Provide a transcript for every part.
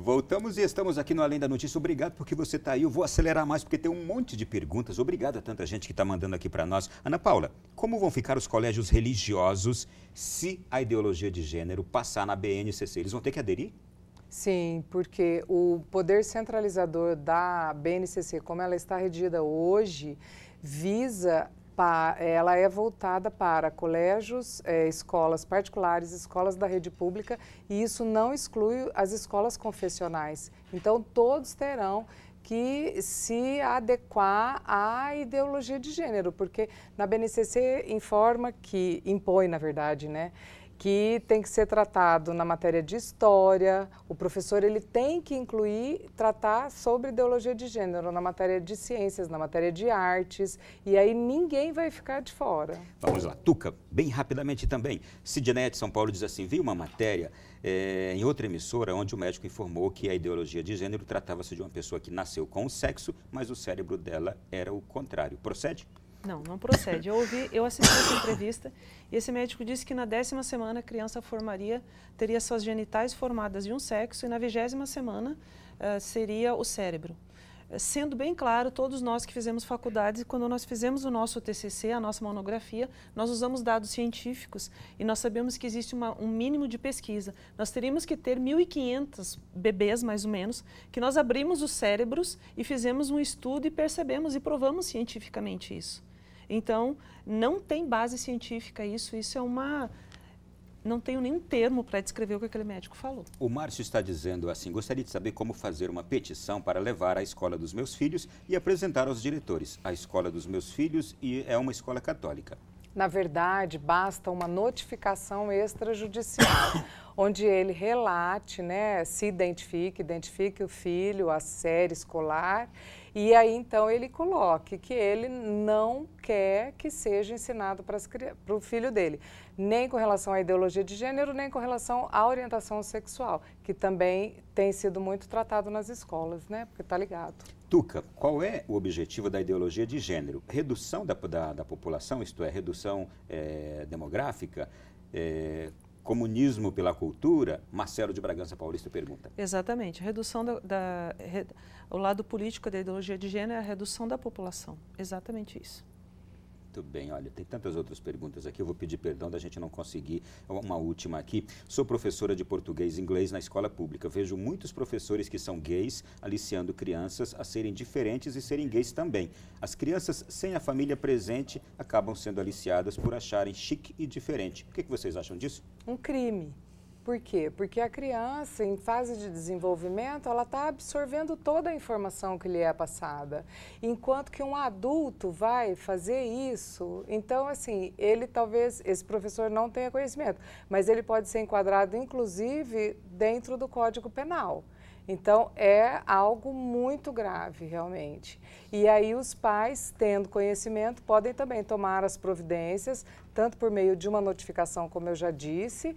Voltamos e estamos aqui no Além da Notícia. Obrigado porque você está aí. Eu vou acelerar mais porque tem um monte de perguntas. Obrigado a tanta gente que está mandando aqui para nós. Ana Paula, como vão ficar os colégios religiosos se a ideologia de gênero passar na BNCC? Eles vão ter que aderir? Sim, porque o poder centralizador da BNCC, como ela está regida hoje, ela é voltada para colégios, escolas particulares, escolas da rede pública, e isso não exclui as escolas confessionais. Então, todos terão que se adequar à ideologia de gênero, porque na BNCC impõe, na verdade, né, que tem que ser tratado na matéria de história, o professor ele tem que tratar sobre ideologia de gênero na matéria de ciências, na matéria de artes, e aí ninguém vai ficar de fora. Vamos lá, Tuca, bem rapidamente também. Sidneia de São Paulo diz assim, vi uma matéria em outra emissora onde o médico informou que a ideologia de gênero tratava-se de uma pessoa que nasceu com o sexo, mas o cérebro dela era o contrário. Procede? Não, não procede. Eu assisti essa entrevista e esse médico disse que na 10ª semana a criança teria suas genitais formadas de um sexo e na 20ª semana seria o cérebro. Sendo bem claro, todos nós que fizemos faculdades, quando nós fizemos o nosso TCC, a nossa monografia, nós usamos dados científicos e nós sabemos que existe um mínimo de pesquisa. Nós teríamos que ter 1.500 bebês, mais ou menos, que nós abrimos os cérebros e fizemos um estudo e percebemos e provamos cientificamente isso. Então, não tem base científica isso é uma... Não tenho nenhum termo para descrever o que aquele médico falou. O Márcio está dizendo assim, gostaria de saber como fazer uma petição para levar a escola dos meus filhos e apresentar aos diretores. A escola dos meus filhos é uma escola católica. Na verdade, basta uma notificação extrajudicial, onde ele relate, né, se identifique o filho, a série escolar, e aí então ele coloque que ele não quer que seja ensinado para o filho dele, nem com relação à ideologia de gênero, nem com relação à orientação sexual, que também tem sido muito tratado nas escolas, né, porque está ligado. Tuca, qual é o objetivo da ideologia de gênero? Redução da população, isto é, redução demográfica, comunismo pela cultura? Marcelo de Bragança Paulista pergunta. Exatamente. Redução o lado político da ideologia de gênero é a redução da população. Exatamente isso. Muito bem, olha, tem tantas outras perguntas aqui, eu vou pedir perdão da gente não conseguir uma última aqui. Sou professora de português e inglês na escola pública. Vejo muitos professores que são gays aliciando crianças a serem diferentes e serem gays também. As crianças sem a família presente acabam sendo aliciadas por acharem chique e diferente. O que vocês acham disso? Um crime. Por quê? Porque a criança, em fase de desenvolvimento, ela está absorvendo toda a informação que lhe é passada. Enquanto que um adulto vai fazer isso, então, assim, esse professor não tenha conhecimento, mas ele pode ser enquadrado, inclusive, dentro do Código Penal. Então, é algo muito grave, realmente. E aí, os pais, tendo conhecimento, podem também tomar as providências, tanto por meio de uma notificação, como eu já disse,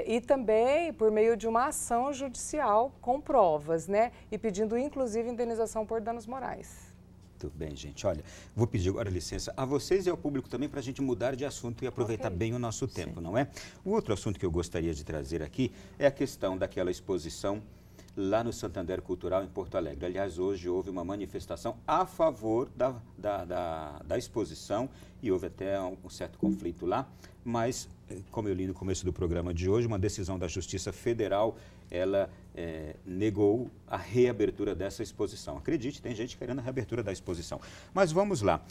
e também por meio de uma ação judicial com provas, né? E pedindo, inclusive, indenização por danos morais. Muito bem, gente. Olha, vou pedir agora licença a vocês e ao público também para a gente mudar de assunto e aproveitar bem o nosso tempo, não é? O outro assunto que eu gostaria de trazer aqui é a questão daquela exposição lá no Santander Cultural, em Porto Alegre. Aliás, hoje houve uma manifestação a favor da exposição e houve até um certo conflito lá, mas, como eu li no começo do programa de hoje, uma decisão da Justiça Federal, ela negou a reabertura dessa exposição. Acredite, tem gente querendo a reabertura da exposição. Mas vamos lá.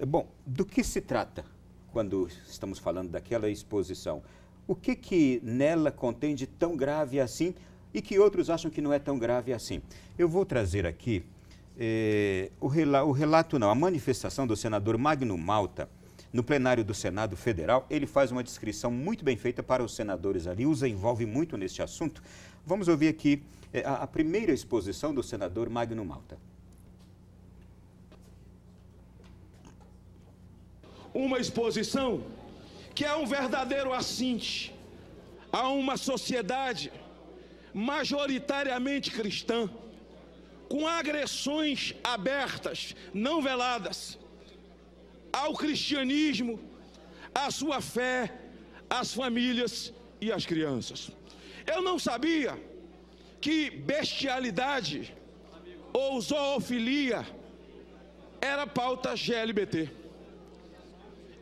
Bom, do que se trata quando estamos falando daquela exposição? O que nela contém de tão grave assim e que outros acham que não é tão grave assim? Eu vou trazer aqui a manifestação do senador Magno Malta, no plenário do Senado Federal. Ele faz uma descrição muito bem feita para os senadores ali, os envolve muito neste assunto. Vamos ouvir aqui a primeira exposição do senador Magno Malta. Uma exposição que é um verdadeiro assinte a uma sociedade majoritariamente cristã, com agressões abertas, não veladas, ao cristianismo, à sua fé, às famílias e às crianças. Eu não sabia que bestialidade ou zoofilia era pauta GLBT.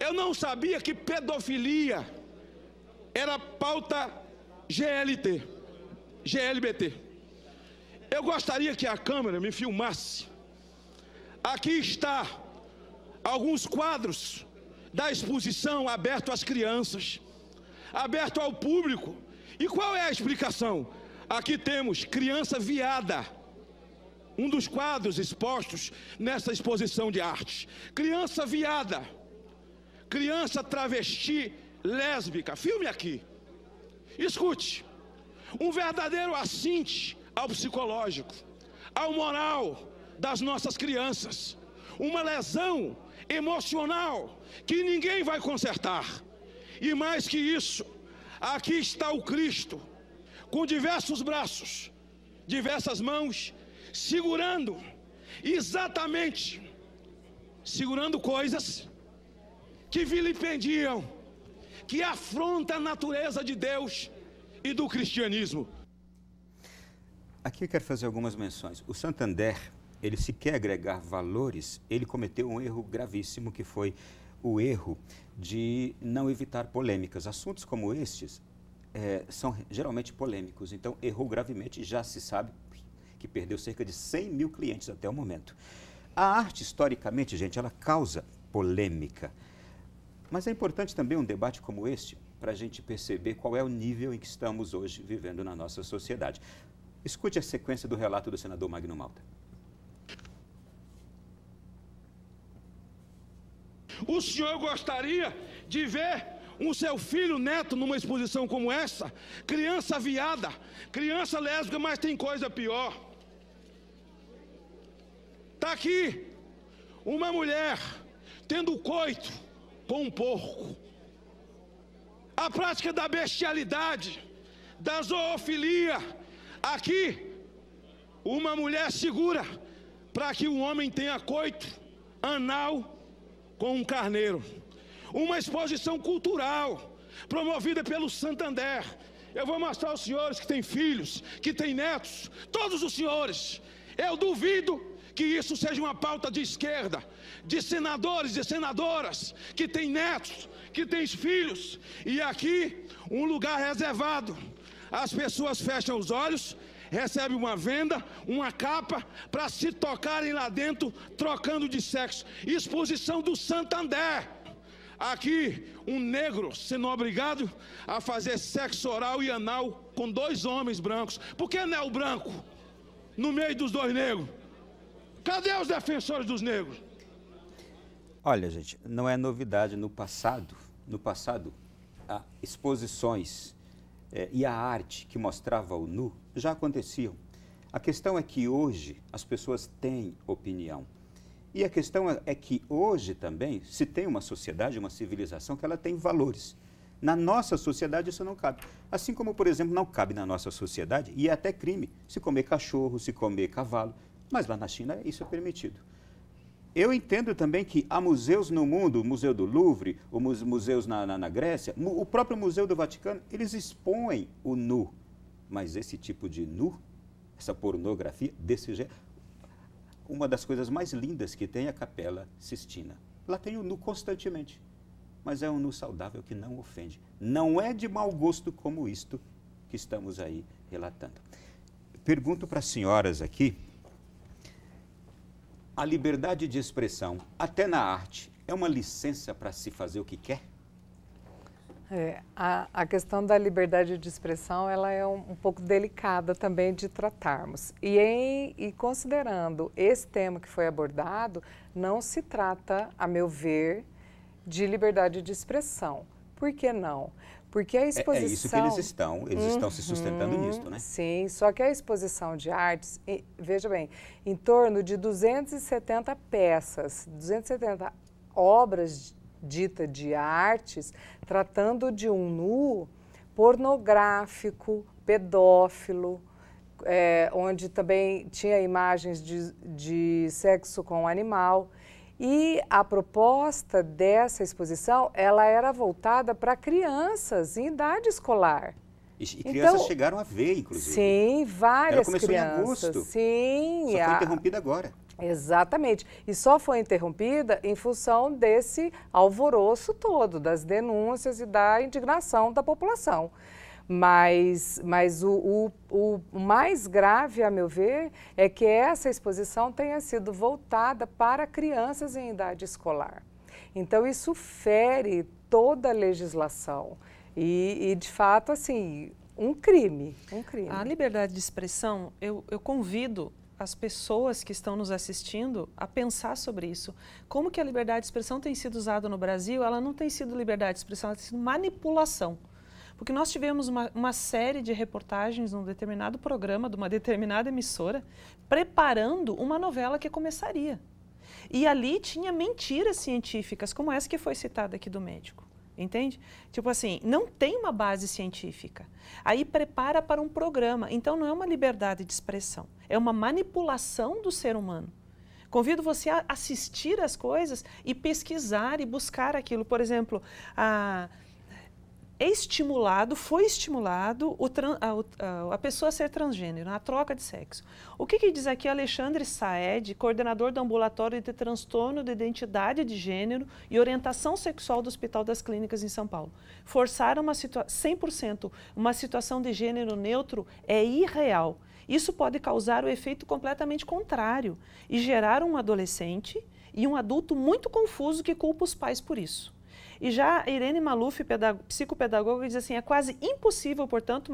Eu não sabia que pedofilia era pauta GLBT. Eu gostaria que a câmera me filmasse. Aqui está alguns quadros da exposição aberto às crianças, aberto ao público. E qual é a explicação? Aqui temos criança viada, um dos quadros expostos nessa exposição de arte. Criança viada, criança travesti lésbica. Filme aqui. Escute. Um verdadeiro assinte ao psicológico, ao moral das nossas crianças. Uma lesão emocional que ninguém vai consertar. E mais que isso, aqui está o Cristo, com diversos braços, diversas mãos, segurando coisas que vilipendiam, que afrontam a natureza de Deus e do cristianismo. Aqui eu quero fazer algumas menções. O Santander, ele se quer agregar valores, ele cometeu um erro gravíssimo, que foi o erro de não evitar polêmicas. Assuntos como estes são geralmente polêmicos, então errou gravemente. Já se sabe que perdeu cerca de 100 mil clientes até o momento. A arte, historicamente, gente, ela causa polêmica. Mas é importante também um debate como este, para a gente perceber qual é o nível em que estamos hoje vivendo na nossa sociedade. Escute a sequência do relato do senador Magno Malta. O senhor gostaria de ver um seu filho neto numa exposição como essa? Criança viada, criança lésbica, mas tem coisa pior. Está aqui uma mulher tendo coito com um porco. A prática da bestialidade, da zoofilia. Aqui, uma mulher segura para que um homem tenha coito anal com um carneiro. Uma exposição cultural promovida pelo Santander. Eu vou mostrar aos senhores que têm filhos, que têm netos, todos os senhores. Eu duvido que isso seja uma pauta de esquerda, de senadores e senadoras que têm netos, que têm filhos. E aqui, um lugar reservado. As pessoas fecham os olhos, recebem uma venda, uma capa, para se tocarem lá dentro, trocando de sexo. Exposição do Santander. Aqui, um negro sendo obrigado a fazer sexo oral e anal com dois homens brancos. Por que não é o branco no meio dos dois negros? Cadê os defensores dos negros? Olha, gente, não é novidade. No passado, exposições e a arte que mostrava o nu já aconteciam. A questão é que hoje as pessoas têm opinião. E a questão é que hoje também se tem uma sociedade, uma civilização que ela tem valores. Na nossa sociedade isso não cabe. Assim como, por exemplo, não cabe na nossa sociedade, e é até crime, se comer cachorro, se comer cavalo. Mas lá na China isso é permitido. Eu entendo também que há museus no mundo, o Museu do Louvre, os museus na Grécia, o próprio Museu do Vaticano, eles expõem o nu. Mas esse tipo de nu, essa pornografia, desse jeito, uma das coisas mais lindas que tem é a Capela Sistina. Lá tem o nu constantemente, mas é um nu saudável que não ofende. Não é de mau gosto como isto que estamos aí relatando. Pergunto para as senhoras aqui, a liberdade de expressão, até na arte, é uma licença para se fazer o que quer? A questão da liberdade de expressão, ela é um pouco delicada também de tratarmos. E considerando esse tema que foi abordado, não se trata, a meu ver, de liberdade de expressão. Por que não? Porque a exposição... É isso que eles estão se sustentando nisso, né? Sim, só que a exposição de artes, veja bem, em torno de 270 peças, 270 obras dita de artes, tratando de um nu pornográfico, pedófilo, onde também tinha imagens de sexo com animal. E a proposta dessa exposição, ela era voltada para crianças em idade escolar. E crianças chegaram a ver, inclusive. Sim, várias crianças. Ela começou crianças. em agosto. Sim. Só foi interrompida agora. Exatamente. E só foi interrompida em função desse alvoroço todo, das denúncias e da indignação da população. Mas o mais grave, a meu ver, é que essa exposição tenha sido voltada para crianças em idade escolar. Então, isso fere toda a legislação e de fato, assim, um crime. A liberdade de expressão, eu convido as pessoas que estão nos assistindo a pensar sobre isso. Como que a liberdade de expressão tem sido usada no Brasil? Ela não tem sido liberdade de expressão, ela tem sido manipulação. Porque nós tivemos uma série de reportagens num determinado programa, de uma determinada emissora, preparando uma novela que começaria. E ali tinha mentiras científicas, como essa que foi citada aqui do médico. Entende? Tipo assim, não tem uma base científica. Aí prepara para um programa. Então não é uma liberdade de expressão, é uma manipulação do ser humano. Convido você a assistir às coisas e pesquisar e buscar aquilo. Por exemplo, foi estimulado a pessoa a ser transgênero, a troca de sexo. O que diz aqui Alexandre Saed, coordenador do ambulatório de transtorno de identidade de gênero e orientação sexual do Hospital das Clínicas em São Paulo. Forçar 100% uma situação de gênero neutro é irreal. Isso pode causar o efeito completamente contrário e gerar um adolescente e um adulto muito confuso que culpa os pais por isso. E já Irene Maluf, psicopedagoga, diz assim, é quase impossível, portanto,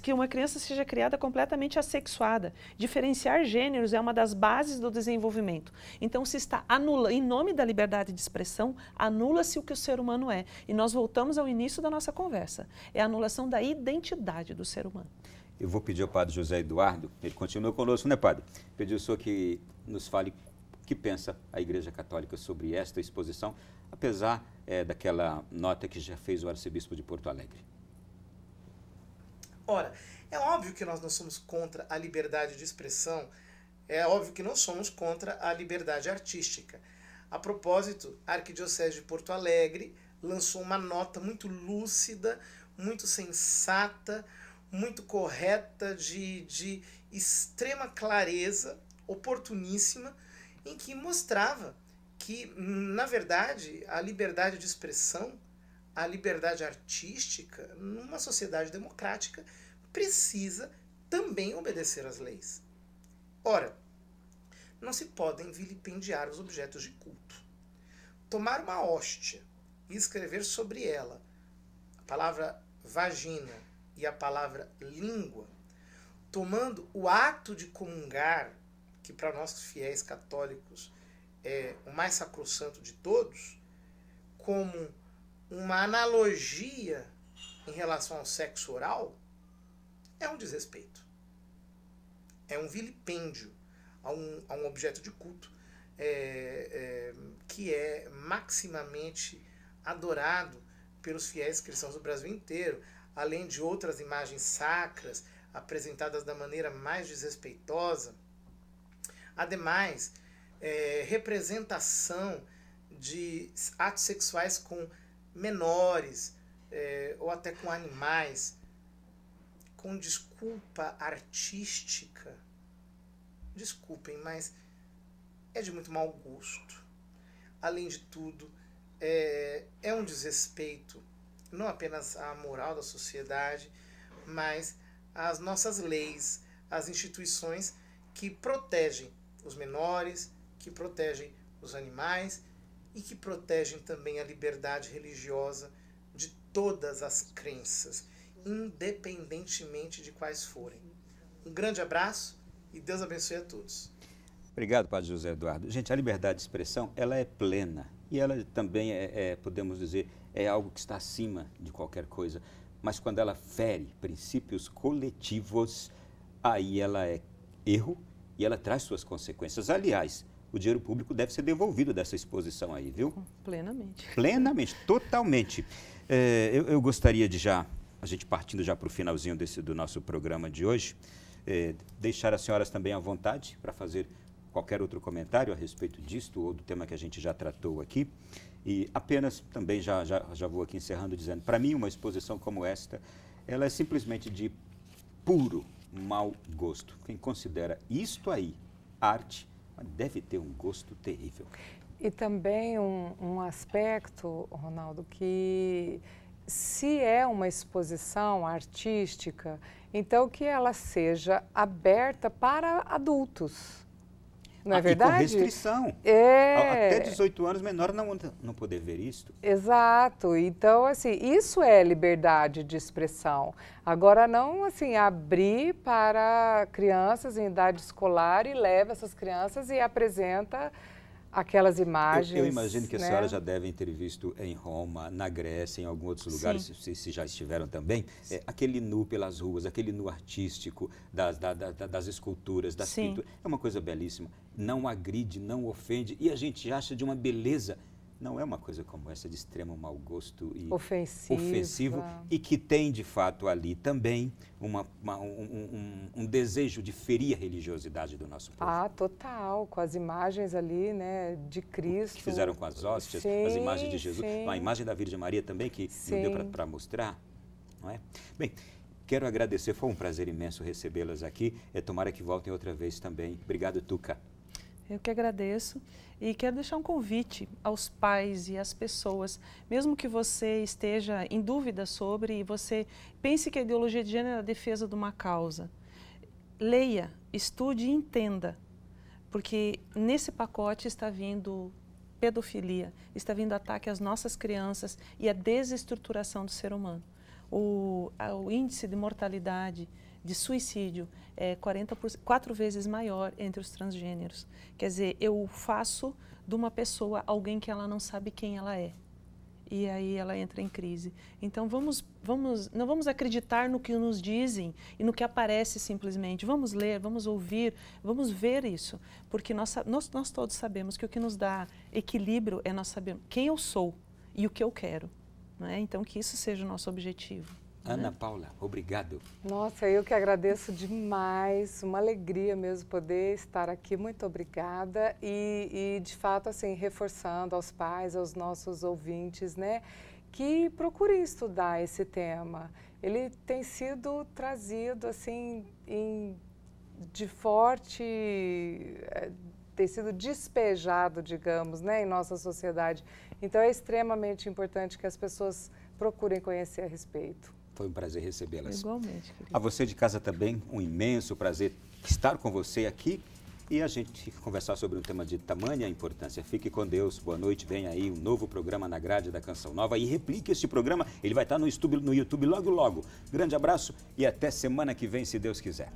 que uma criança seja criada completamente assexuada. Diferenciar gêneros é uma das bases do desenvolvimento. Então, se está em nome da liberdade de expressão, anula-se o que o ser humano é. E nós voltamos ao início da nossa conversa. É a anulação da identidade do ser humano. Eu vou pedir ao padre José Eduardo, ele continua conosco, né, padre? Pedir ao senhor que nos fale o que pensa a Igreja Católica sobre esta exposição, apesar daquela nota que já fez o arcebispo de Porto Alegre. Ora, é óbvio que nós não somos contra a liberdade de expressão, é óbvio que não somos contra a liberdade artística. A propósito, a Arquidiocese de Porto Alegre lançou uma nota muito lúcida, muito sensata, muito correta, de extrema clareza, oportuníssima, em que mostrava que, na verdade, a liberdade de expressão, a liberdade artística, numa sociedade democrática, precisa também obedecer às leis. Ora, não se podem vilipendiar os objetos de culto. Tomar uma hóstia e escrever sobre ela a palavra vagina e a palavra língua, tomando o ato de comungar, que para nós fiéis católicos é o mais sacrossanto de todos, como uma analogia em relação ao sexo oral, é um desrespeito. É um vilipêndio a um objeto de culto que é maximamente adorado pelos fiéis cristãos do Brasil inteiro, além de outras imagens sacras apresentadas da maneira mais desrespeitosa. Ademais, representação de atos sexuais com menores ou até com animais, com desculpa artística. Desculpem, mas é de muito mau gosto. Além de tudo, é um desrespeito não apenas à moral da sociedade, mas às nossas leis, às instituições que protegem os menores, que protegem os animais e que protegem também a liberdade religiosa de todas as crenças, independentemente de quais forem. Um grande abraço e Deus abençoe a todos. Obrigado, padre José Eduardo. Gente, a liberdade de expressão, ela é plena e ela também podemos dizer, é algo que está acima de qualquer coisa, mas quando ela fere princípios coletivos, aí ela é erro e ela traz suas consequências. Aliás, o dinheiro público deve ser devolvido dessa exposição aí, viu? Plenamente. Plenamente, totalmente. Eu gostaria de a gente partindo já para o finalzinho do nosso programa de hoje, deixar as senhoras também à vontade para fazer qualquer outro comentário a respeito disto ou do tema que a gente já tratou aqui. E apenas também já vou aqui encerrando dizendo, para mim uma exposição como esta ela é simplesmente de puro mau gosto. Quem considera isto aí arte, deve ter um gosto terrível. E também um aspecto, Ronaldo, que se é uma exposição artística, então que ela seja aberta para adultos. Não é verdade? E com restrição. É. Até 18 anos, menor não poder ver isto. Exato. Então, assim, isso é liberdade de expressão. Agora, não, assim, abrir para crianças em idade escolar e leva essas crianças e apresenta aquelas imagens. Eu imagino que a né? senhora já deve ter visto em Roma, na Grécia, em alguns outros lugares, se já estiveram também, aquele nu pelas ruas, aquele nu artístico das esculturas, das pinturas. É uma coisa belíssima. Não agride, não ofende e a gente acha de uma beleza. Não é uma coisa como essa de extremo mau gosto e ofensivo e que tem, de fato, ali também um desejo de ferir a religiosidade do nosso povo. Ah, total, com as imagens ali, né, de Cristo. O que fizeram com as hóstias, as imagens de Jesus, a imagem da Virgem Maria também, que não deu para mostrar, não é? Bem, quero agradecer, foi um prazer imenso recebê-las aqui, tomara que voltem outra vez também. Obrigado, Tuca. Eu que agradeço e quero deixar um convite aos pais e às pessoas, mesmo que você esteja em dúvida sobre e você pense que a ideologia de gênero é a defesa de uma causa, leia, estude e entenda, porque nesse pacote está vindo pedofilia, está vindo ataque às nossas crianças e a desestruturação do ser humano. O índice de mortalidade, de suicídio, é 4 vezes maior entre os transgêneros. Quer dizer, eu faço de uma pessoa alguém que ela não sabe quem ela é. E aí ela entra em crise. Então não vamos acreditar no que nos dizem e no que aparece simplesmente. Vamos ler, vamos ouvir, vamos ver isso. Porque nós todos sabemos que o que nos dá equilíbrio é nós sabermos quem eu sou e o que eu quero. Não é? Então que isso seja o nosso objetivo. Ana Paula, obrigado. Nossa, eu que agradeço demais, uma alegria mesmo poder estar aqui, muito obrigada e de fato, assim, reforçando aos pais, aos nossos ouvintes, né, que procurem estudar esse tema. Ele tem sido trazido, assim, tem sido despejado, digamos, né, em nossa sociedade. Então é extremamente importante que as pessoas procurem conhecer a respeito. Foi um prazer recebê-las. Igualmente, querido. A você de casa também, um imenso prazer estar com você aqui e a gente conversar sobre um tema de tamanha importância. Fique com Deus, boa noite, vem aí um novo programa na grade da Canção Nova e replique este programa, ele vai estar no YouTube logo logo. Grande abraço e até semana que vem, se Deus quiser.